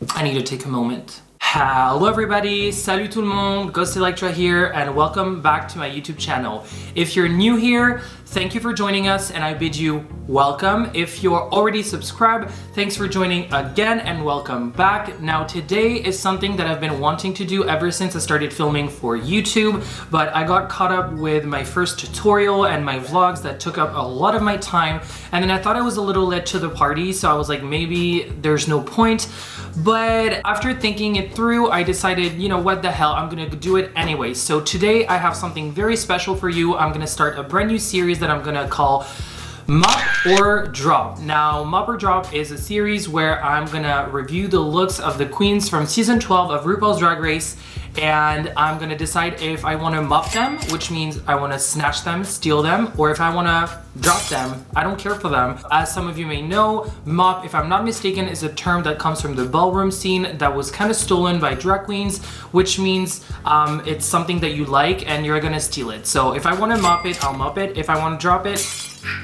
I need to take a moment. Hello everybody, salut tout le monde, Ghost Elektra here, and welcome back to my YouTube channel. If you're new here, thank you for joining us and I bid you welcome. If you're already subscribed, thanks for joining again and welcome back. Now today is something that I've been wanting to do ever since I started filming for YouTube, but I got caught up with my first tutorial and my vlogs that took up a lot of my time, and then I thought I was a little late to the party, so I was like, maybe there's no point. But after thinking it through, I decided, you know what the hell, I'm gonna do it anyway. So today I have something very special for you. I'm gonna start a brand new series that I'm gonna call MOP or Drop. Now, MOP or Drop is a series where I'm gonna review the looks of the queens from season 12 of RuPaul's Drag Race, and I'm gonna decide if I wanna mop them, which means I wanna snatch them, steal them, or if I wanna drop them. I don't care for them. As some of you may know, mop, if I'm not mistaken, is a term that comes from the ballroom scene that was kind of stolen by drag queens, which means it's something that you like and you're gonna steal it. So if I wanna mop it, I'll mop it. If I wanna drop it,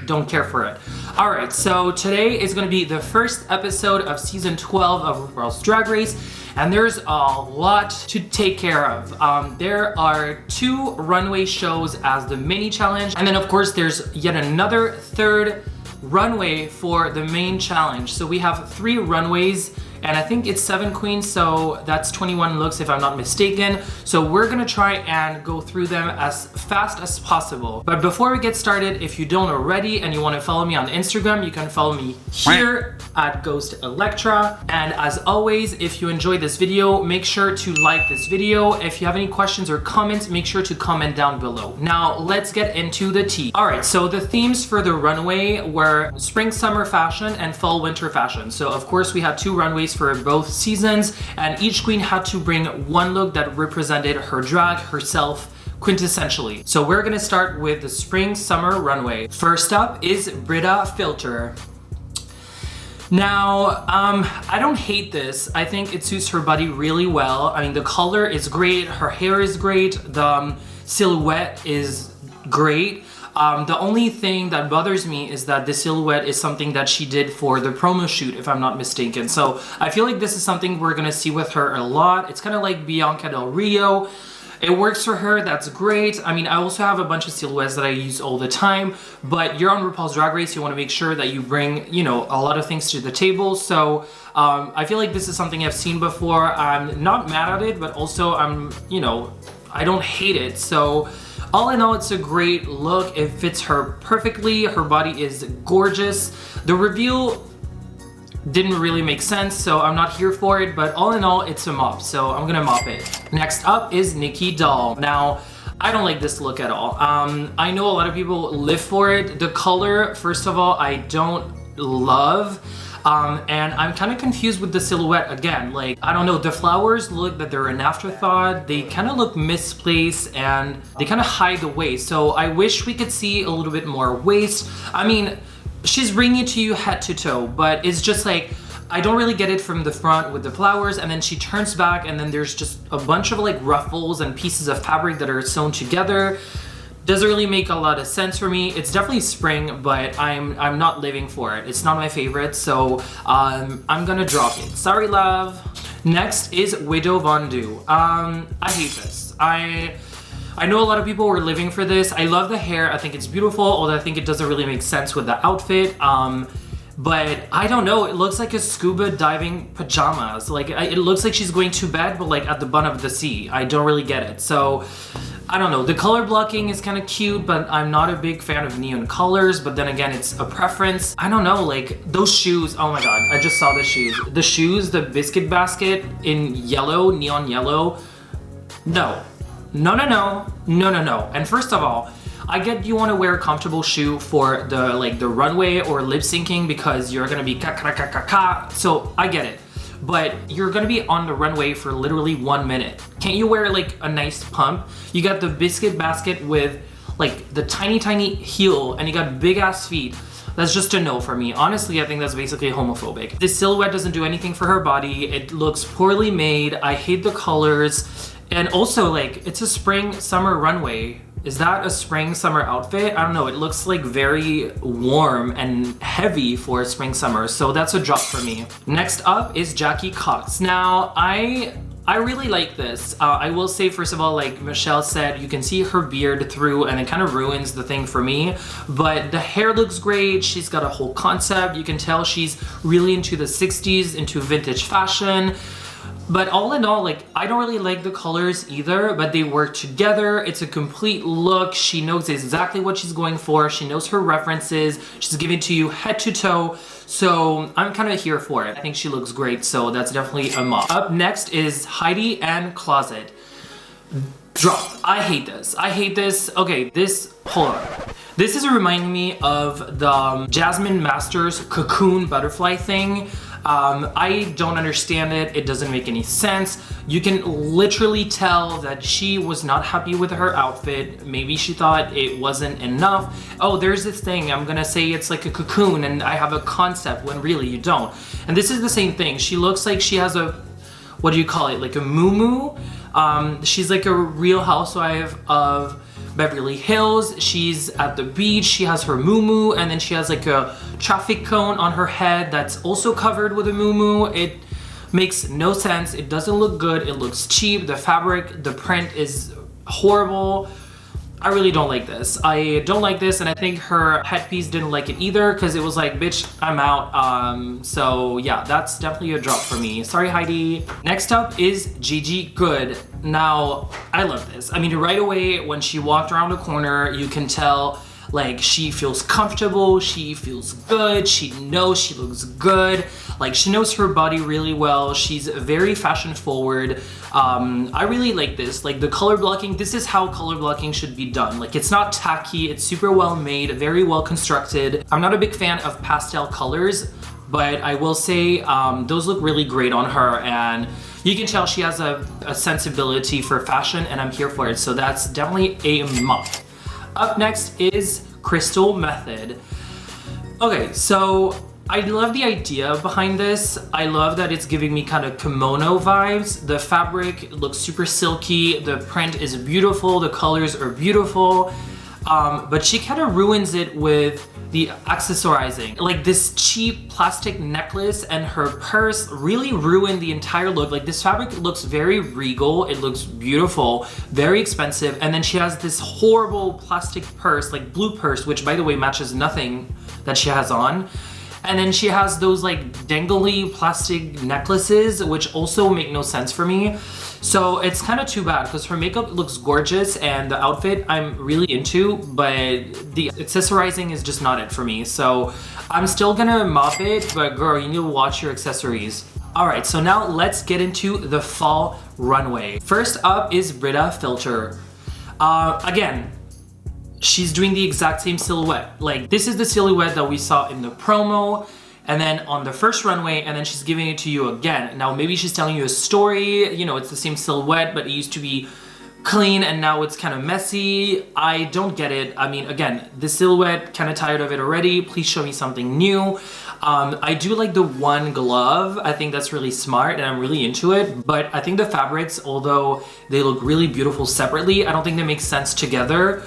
don't care for it. All right, so today is gonna be the first episode of season 12 of RuPaul's Drag Race, and there's a lot to take care of. There are 2 runway shows as the mini challenge, and then of course there's yet another third runway for the main challenge. So we have 3 runways, and I think it's 7 queens, so that's 21 looks if I'm not mistaken. So we're gonna try and go through them as fast as possible. But before we get started, if you don't already and you wanna follow me on Instagram, you can follow me here at Ghost Elektra. And as always, if you enjoyed this video, make sure to like this video. If you have any questions or comments, make sure to comment down below. Now, let's get into the tea. All right, so the themes for the runway were spring, summer fashion and fall, winter fashion. So of course we had 2 runways for both seasons, and each queen had to bring one look that represented her drag, herself, quintessentially. So we're gonna start with the spring summer runway. First up is Brita Filter. Now, I don't hate this. I think it suits her body really well. I mean, the color is great, her hair is great, the silhouette is great. The only thing that bothers me is that the silhouette is something that she did for the promo shoot, if I'm not mistaken. So I feel like this is something we're gonna see with her a lot. It's kind of like Bianca Del Rio. It works for her, that's great. I mean, I also have a bunch of silhouettes that I use all the time, but you're on RuPaul's Drag Race, you wanna make sure that you bring, you know, a lot of things to the table. So I feel like this is something I've seen before. I'm not mad at it, but also you know, I don't hate it. So all in all, it's a great look. It fits her perfectly. Her body is gorgeous. The reveal didn't really make sense, so I'm not here for it, but all in all, it's a mop, so I'm gonna mop it. Next up is Nikki Doll. Now, I don't like this look at all. I know a lot of people live for it. The color, first of all, I don't love. And I'm kind of confused with the silhouette again. Like, I don't know, the flowers look that they're an afterthought. They kind of look misplaced and they kind of hide the waist. So I wish we could see a little bit more waist. I mean, she's bringing it to you head to toe, but it's just like, I don't really get it from the front with the flowers, and then she turns back and then there's just a bunch of like ruffles and pieces of fabric that are sewn together. Doesn't really make a lot of sense for me. It's definitely spring, but I'm not living for it. It's not my favorite, so I'm gonna drop it. Sorry, love. Next is Widow Von Du. I hate this. I know a lot of people were living for this. I love the hair. I think it's beautiful, although I think it doesn't really make sense with the outfit. But I don't know, it looks like a scuba diving pajamas. Like, it looks like she's going to bed, but like at the bottom of the sea. I don't really get it. So, I don't know, the color blocking is kind of cute, but I'm not a big fan of neon colors, but then again, it's a preference. I don't know, like those shoes, oh my God, I just saw the shoes. The shoes, the biscuit basket in yellow, neon yellow, no. No, no, no, no, no, no. And first of all, I get you want to wear a comfortable shoe for the runway or lip syncing because you're gonna be ka-ka-ka-ka-ka, so I get it. But you're gonna be on the runway for literally 1 minute. Can't you wear like a nice pump? You got the biscuit basket with like the tiny heel and you got big ass feet. That's just a no for me. Honestly, I think that's basically homophobic. This silhouette doesn't do anything for her body. It looks poorly made. I hate the colors. And also, like, it's a spring summer runway. Is that a spring summer outfit? I don't know, it looks like very warm and heavy for spring summer, so that's a drop for me. Next up is Jackie Cox. Now, I really like this. I will say, first of all, like Michelle said, you can see her beard through and it kind of ruins the thing for me, but the hair looks great. She's got a whole concept. You can tell she's really into the 60s, into vintage fashion. But all in all, like, I don't really like the colors either, but they work together. It's a complete look. She knows exactly what she's going for. She knows her references. She's giving to you head to toe. So I'm kind of here for it. I think she looks great, so that's definitely a must. Up next is Heidi and Closet. Drop. I hate this. I hate this. Okay, hold on. This is reminding me of the Jasmine Masters cocoon butterfly thing. I don't understand it. It doesn't make any sense. You can literally tell that she was not happy with her outfit. Maybe she thought it wasn't enough. Oh, there's this thing. I'm gonna say it's like a cocoon and I have a concept when really you don't. And this is the same thing. She looks like she has a, what do you call it? Like a muumuu. She's like a real housewife of Beverly Hills. She's at the beach, she has her muumuu, and then she has like a traffic cone on her head that's also covered with a muumuu. It makes no sense. It doesn't look good. It looks cheap. The fabric, the print is horrible. I really don't like this. I don't like this, and I think her headpiece didn't like it either because it was like, bitch, I'm out. So yeah, that's definitely a drop for me. Sorry, Heidi. Next up is Gigi Good. Now, I love this. I mean, right away when she walked around the corner, you can tell like she feels comfortable, she feels good, she knows she looks good, like she knows her body really well. She's very fashion forward. I really like this, like the color blocking. This is how color blocking should be done. Like it's not tacky, it's super well made, very well constructed. I'm not a big fan of pastel colors, but I will say those look really great on her, and you can tell she has a sensibility for fashion, and I'm here for it. So that's definitely a must. Up next is Crystal Method. Okay, so I love the idea behind this. I love that it's giving me kind of kimono vibes. The fabric looks super silky. The print is beautiful. The colors are beautiful. But she kind of ruins it with the accessorizing. Like this cheap plastic necklace and her purse really ruined the entire look. Like this fabric looks very regal. It looks beautiful, very expensive. And then she has this horrible plastic purse, like blue purse, which by the way matches nothing that she has on. And then she has those like dangly plastic necklaces, which also make no sense for me. So it's kind of too bad because her makeup looks gorgeous and the outfit I'm really into, but the accessorizing is just not it for me. So I'm still gonna mop it, but girl, you need to watch your accessories. All right, so now let's get into the fall runway. First up is Brita Filter. Again, she's doing the exact same silhouette. Like this is the silhouette that we saw in the promo and then on the first runway, and then she's giving it to you again. Now maybe she's telling you a story, you know, it's the same silhouette, but it used to be clean and now it's kind of messy. I don't get it. I mean, again, the silhouette, kind of tired of it already. Please show me something new. I do like the one glove. I think that's really smart and I'm really into it. But I think the fabrics, although they look really beautiful separately, I don't think they make sense together.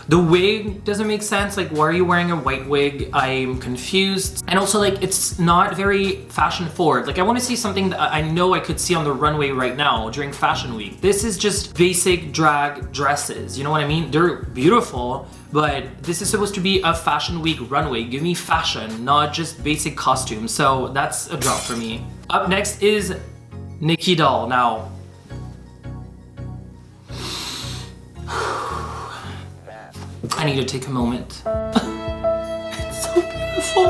The wig doesn't make sense. Like, why are you wearing a white wig? I'm confused. And also, like, it's not very fashion forward. Like, I want to see something that I know I could see on the runway right now during Fashion Week. This is just basic drag dresses. You know what I mean? They're beautiful, but this is supposed to be a Fashion Week runway. Give me fashion, not just basic costumes. So that's a drop for me. Up next is Nikki Doll. Now, I need to take a moment. It's so beautiful.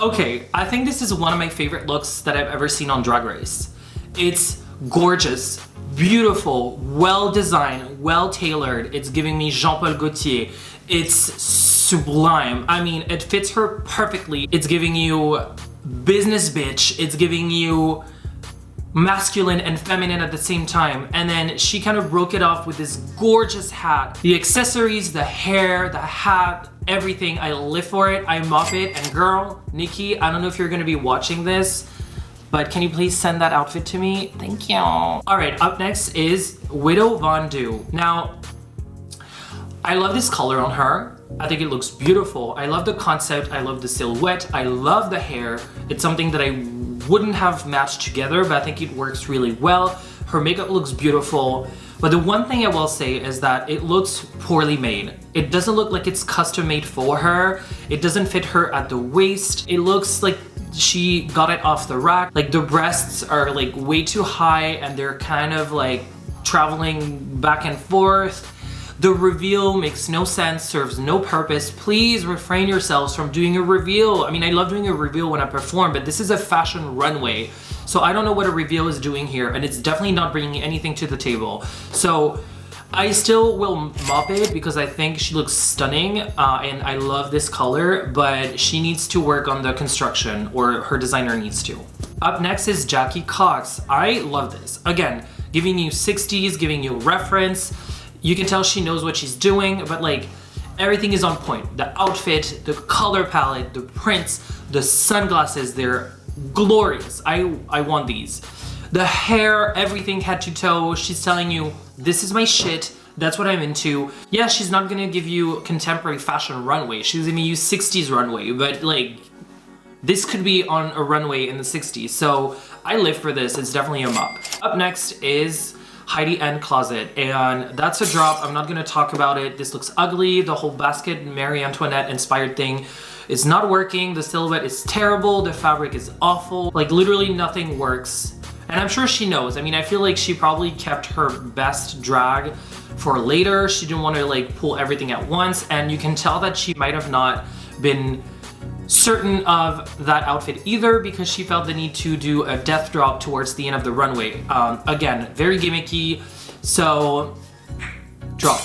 Okay, I think this is one of my favorite looks that I've ever seen on Drag Race. It's gorgeous, beautiful, well designed, well tailored. It's giving me Jean-Paul Gaultier. It's sublime. I mean, it fits her perfectly. It's giving you business bitch. It's giving you masculine and feminine at the same time. And then she kind of broke it off with this gorgeous hat. The accessories, the hair, the hat, everything. I live for it, I mop it. And girl, Nikki, I don't know if you're gonna be watching this, but can you please send that outfit to me? Thank you. All right, up next is Widow Von Du. Now, I love this color on her. I think it looks beautiful. I love the concept. I love the silhouette. I love the hair. It's something that I wouldn't have matched together, but I think it works really well. Her makeup looks beautiful. But the one thing I will say is that it looks poorly made. It doesn't look like it's custom made for her. It doesn't fit her at the waist. It looks like she got it off the rack. Like the breasts are like way too high and they're kind of like traveling back and forth. The reveal makes no sense, serves no purpose. Please refrain yourselves from doing a reveal. I mean, I love doing a reveal when I perform, but this is a fashion runway. So I don't know what a reveal is doing here, and it's definitely not bringing anything to the table. So I still will mop it because I think she looks stunning and I love this color, but she needs to work on the construction, or her designer needs to. Up next is Jackie Cox. I love this. Again, giving you 60s, giving you reference. You can tell she knows what she's doing, but like everything is on point. The outfit, the color palette, the prints, the sunglasses, they're glorious. I want these. The hair, everything head to toe. She's telling you, this is my shit. That's what I'm into. Yeah, she's not gonna give you contemporary fashion runway. She's gonna use 60s runway, but like, this could be on a runway in the 60s. So I live for this. It's definitely a mop. Up next is Heidi N Closet, and that's a drop. I'm not gonna talk about it. This looks ugly. The whole basket Marie Antoinette inspired thing is not working. The silhouette is terrible. The fabric is awful. Like literally nothing works. And I'm sure she knows. I mean, I feel like she probably kept her best drag for later. She didn't want to like pull everything at once, and you can tell that she might have not been certain of that outfit either, because she felt the need to do a death drop towards the end of the runway. Again, very gimmicky, so drop.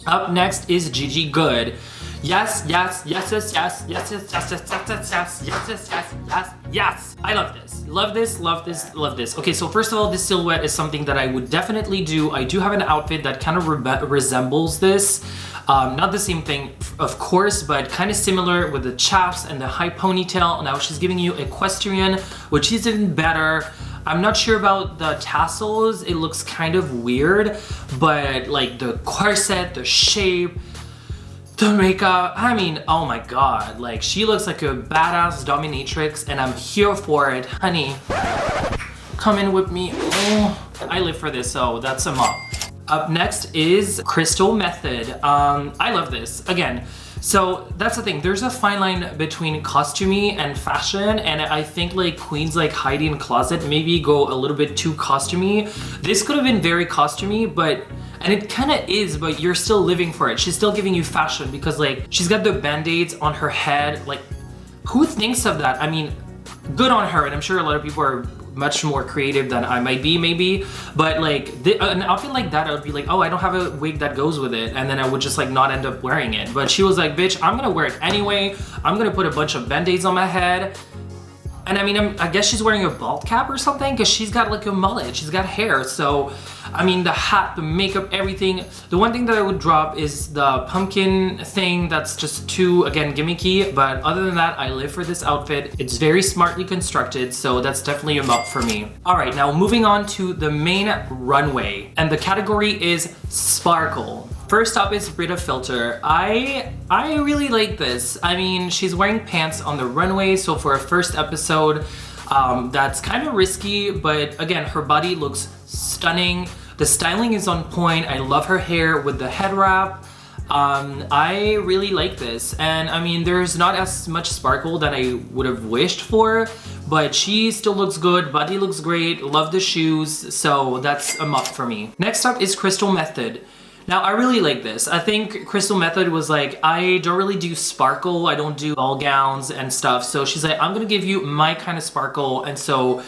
Up next is Gigi Good. Yes, yes, yes, yes, yes, yes, yes, yes, yes, yes, yes, yes, yes, yes, yes, yes. I love this. Love this, love this, love this. Okay, so first of all, this silhouette is something that I would definitely do. I do have an outfit that kind of resembles this. Not the same thing, of course, but kind of similar with the chaps and the high ponytail. Now she's giving you equestrian, which is even better. I'm not sure about the tassels. It looks kind of weird, but like the corset, the shape, the makeup, I mean, oh my god, like she looks like a badass dominatrix and I'm here for it. Honey, come in with me. Oh, I live for this, so that's a mop. Up next is Crystal Method. I love this. Again, so that's the thing. There's a fine line between costumey and fashion, and I think like queens like Heidi N Closet maybe go a little bit too costumey. This could have been very costumey, but and it kind of is, but you're still living for it. She's still giving you fashion because like she's got the band-aids on her head. Like, who thinks of that? I mean, good on her, and I'm sure a lot of people are much more creative than I might be maybe, but like an outfit like that, I would be like, oh, I don't have a wig that goes with it, and then I would just like not end up wearing it. But she was like, bitch, I'm gonna wear it anyway. I'm gonna put a bunch of band-aids on my head. And I mean, I guess she's wearing a bald cap or something because she's got like a mullet, she's got hair. So, I mean, the hat, the makeup, everything. The one thing that I would drop is the pumpkin thing. That's just too, again, gimmicky. But other than that, I live for this outfit. It's very smartly constructed, so that's definitely a mop for me. All right, now moving on to the main runway. And the category is sparkle. First up is Brita Filter. I really like this. I mean, she's wearing pants on the runway, so for a first episode, that's kind of risky, but again, her body looks stunning. The styling is on point. I love her hair with the head wrap. I really like this, and I mean, there's not as much sparkle that I would have wished for, but she still looks good. Body looks great. Love the shoes, so that's a mop for me. Next up is Crystal Method. Now, I really like this. I think Crystal Method was like, I don't really do sparkle. I don't do ball gowns and stuff. So she's like, I'm gonna give you my kind of sparkle. And so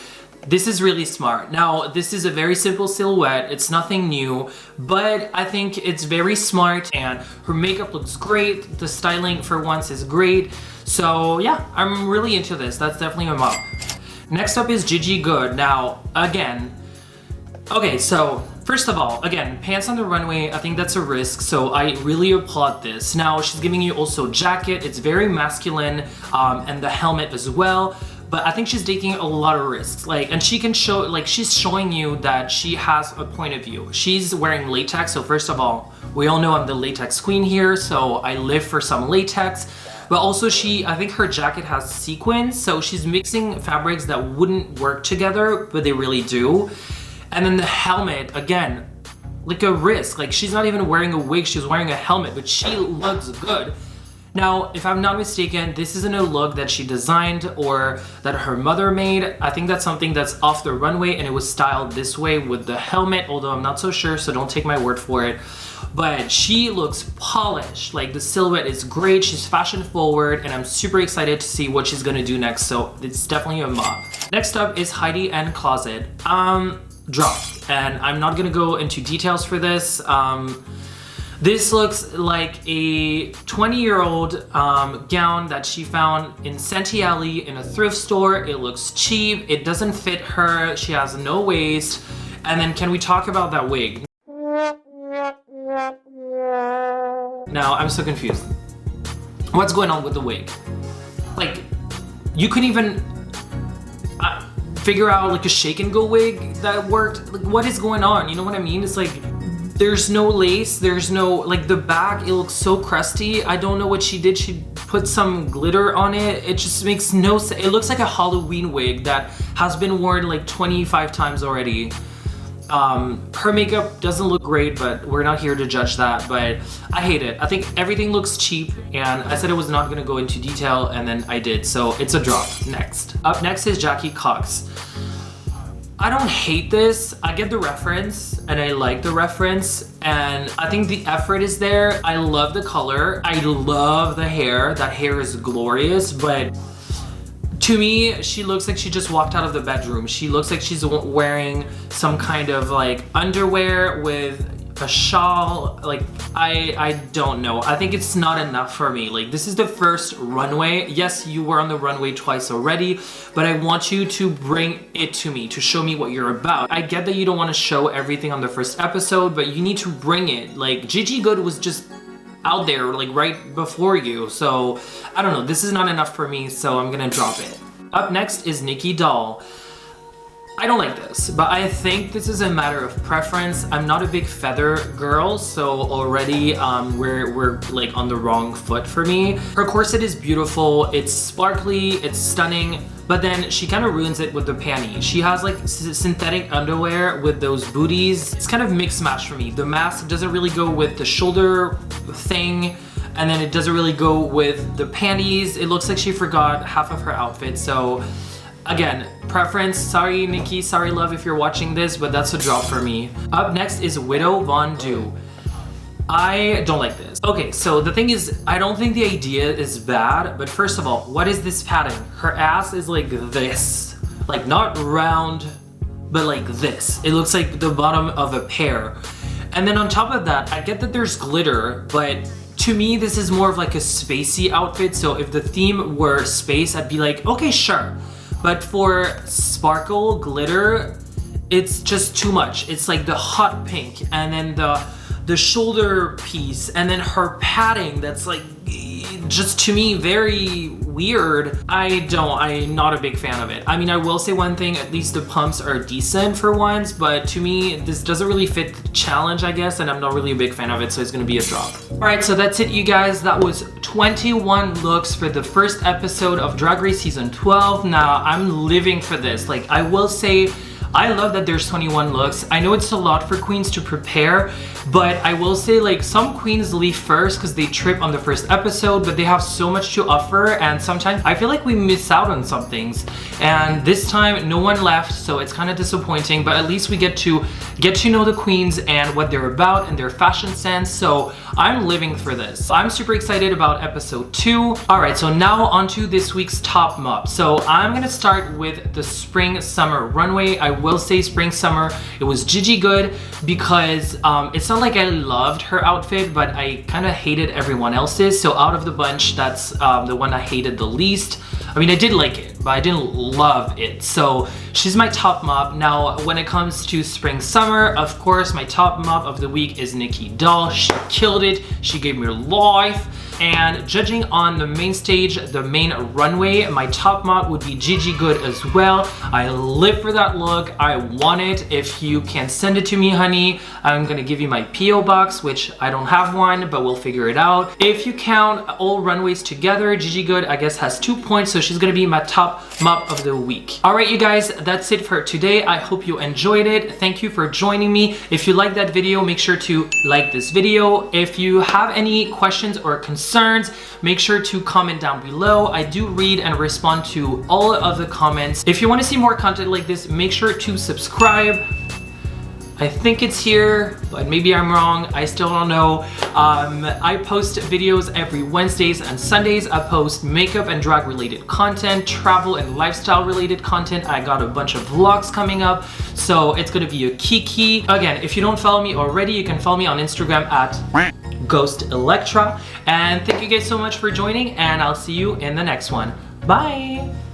this is really smart. Now, this is a very simple silhouette. It's nothing new, but I think it's very smart and her makeup looks great. The styling for once is great. So yeah, I'm really into this. That's definitely a mop. Next up is Gigi Good. Now, again, okay, so first of all, again, pants on the runway, I think that's a risk, so I really applaud this. Now, she's giving you also jacket, it's very masculine, and the helmet as well, but I think she's taking a lot of risks. Like, and she can show, like, she's showing you that she has a point of view. She's wearing latex, so first of all, we all know I'm the latex queen here, so I live for some latex. But also I think her jacket has sequins, so she's mixing fabrics that wouldn't work together, but they really do. And then the helmet, again, like a risk. Like, she's not even wearing a wig, she's wearing a helmet, but she looks good. Now, if I'm not mistaken, this isn't a look that she designed or that her mother made. I think that's something that's off the runway and it was styled this way with the helmet, although I'm not so sure, so don't take my word for it. But she looks polished, like the silhouette is great, she's fashion forward, and I'm super excited to see what she's gonna do next, so it's definitely a MOP. Next up is Heidi and Closet. Drop, and I'm not gonna go into details for this. This looks like a 20-year-old gown that she found in Santee Alley in a thrift store. It looks cheap, it doesn't fit her, she has no waist. And then can we talk about that wig? Now, I'm so confused. What's going on with the wig? Like, you couldn't even figure out like a shake and go wig that worked. Like, what is going on? You know what I mean? It's like, there's no lace, there's no, like the back, it looks so crusty. I don't know what she did. She put some glitter on it. It just makes no sense. It looks like a Halloween wig that has been worn like 25 times already. Her makeup doesn't look great, but we're not here to judge that, but I hate it. I think everything looks cheap, and I said I was not gonna go into detail, and then I did, so it's a drop. Next. Up next is Jackie Cox. I don't hate this. I get the reference, and I like the reference, and I think the effort is there. I love the color. I love the hair. That hair is glorious, but to me, she looks like she just walked out of the bedroom. She looks like she's wearing some kind of like underwear with a shawl. Like, I don't know. I think it's not enough for me. Like, this is the first runway. Yes, you were on the runway twice already, but I want you to bring it to me, to show me what you're about. I get that you don't want to show everything on the first episode, but you need to bring it. Like, Gigi Good was just out there like right before you, so I don't know, this is not enough for me, so I'm gonna drop it. Up next is Nikki Doll. I don't like this, but I think this is a matter of preference. I'm not a big feather girl, so already we're like on the wrong foot for me. Her corset is beautiful, it's sparkly, it's stunning, but then she kind of ruins it with the panty. She has like synthetic underwear with those booties. It's kind of mixed match for me. The mask doesn't really go with the shoulder thing, and then it doesn't really go with the panties. It looks like she forgot half of her outfit, so again, preference. Sorry, Nikki, sorry, love, if you're watching this, but that's a drop for me. Up next is Widow Von Du. I don't like this. Okay, so the thing is, I don't think the idea is bad, but first of all, what is this pattern? Her ass is like this. Like, not round, but like this. It looks like the bottom of a pear. And then on top of that, I get that there's glitter, but to me, this is more of like a spacey outfit. So if the theme were space, I'd be like, okay, sure. But for sparkle, glitter, it's just too much. It's like the hot pink, and then the shoulder piece, and then her padding that's like, just to me, very weird. I'm not a big fan of it. I mean, I will say one thing, at least the pumps are decent for once, but to me, this doesn't really fit the challenge, I guess, and I'm not really a big fan of it, so it's gonna be a drop. All right, so that's it, you guys. That was 21 looks for the first episode of Drag Race Season 12. Now, I'm living for this. Like, I will say, I love that there's 21 looks. I know it's a lot for queens to prepare, but I will say, like, some queens leave first because they trip on the first episode, but they have so much to offer, and sometimes I feel like we miss out on some things. And this time, no one left, so it's kind of disappointing, but at least we get to know the queens and what they're about and their fashion sense, so I'm living for this. I'm super excited about episode 2. All right, so now onto this week's top MOP. So I'm gonna start with the spring summer runway. I will say spring summer, it was Gigi Good because it's not like I loved her outfit, but I kind of hated everyone else's. So out of the bunch, that's the one I hated the least. I mean, I did like it, but I didn't love it. So she's my top MOP. Now, when it comes to spring summer, of course, my top MOP of the week is Nikki Doll. She killed it. She gave me life. And judging on the main stage, the main runway, my top mop would be Gigi good as well. I live for that look. I want it. If you can send it to me, honey, I'm gonna give you my PO box, which I don't have one, but we'll figure it out. If you count all runways together, Gigi good, I guess, has 2 points, so she's gonna be my top mop of the week. All right, you guys, that's it for today. I hope you enjoyed it. Thank you for joining me. If you liked that video, make sure to like this video. If you have any questions or concerns, make sure to comment down below. I do read and respond to all of the comments. If you want to see more content like this, make sure to subscribe. I think it's here, but maybe I'm wrong. I still don't know. I post videos every Wednesdays and Sundays. I post makeup and drag related content, travel and lifestyle related content. I got a bunch of vlogs coming up, so it's gonna be a kiki. Again, if you don't follow me already, you can follow me on Instagram at Ghost Elektra. And thank you guys so much for joining, and I'll see you in the next one. Bye.